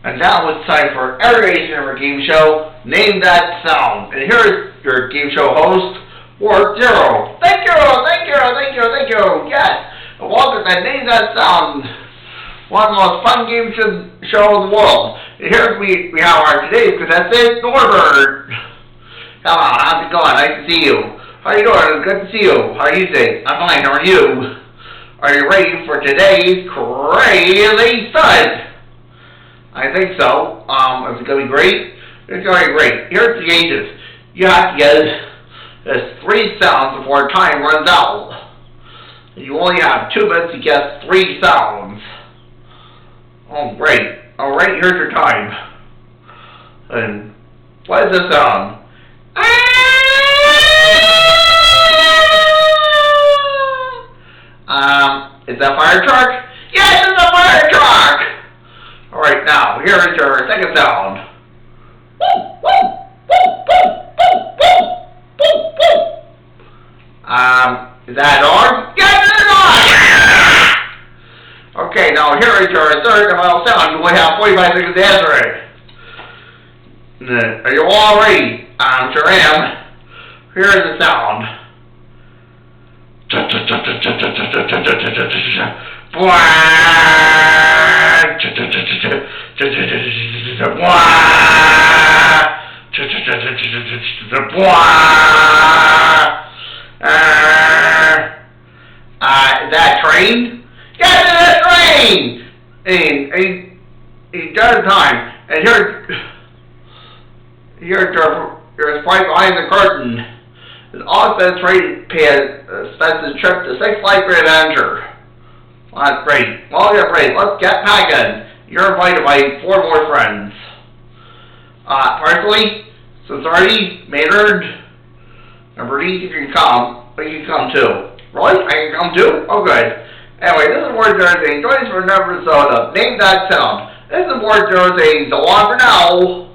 And now it's time for our game show, Name That Sound. And here's your game show host, Ward Zero. Thank you. Yes. And welcome to Name That Sound, one of the most fun game show in the world. And here we have our today's contestant, Norbert. Come on, how's it going? Nice to see you. How you doing? Good to see you. How are you today? I'm fine. How are you? Are you ready for today's crazy stud? I think so. Is it going to be great? It's going to be great. Here's the ages. You have to guess 3 sounds before time runs out. You only have 2 minutes to guess 3 sounds. Oh, great. Alright, here's your time. And what is the sound? Is that fire truck? Yes, it's a fire truck! Alright, now, here is your second sound. Is that a dog? Yes, it's a dog! Okay, now here is your third and final sound. You only have 45 seconds to answer it. Are you all ready? I sure am. Here is the sound. Is that a train? Yes, it's a train! And he does time. And here's your sprite behind the curtain. An all-expense train spends his trip to Six Flags Great Adventure. Well, that's great. Well, you're great. Let's get packing. You're invited by 4 more friends. Personally, Sincerity, Maynard, and Bertie, you can come. But you can come too. Really? I can come too? Oh, good. Anyway, this is Ward Zero saying, join us for another episode of Name That Sound. This is Ward Zero saying, so long for now.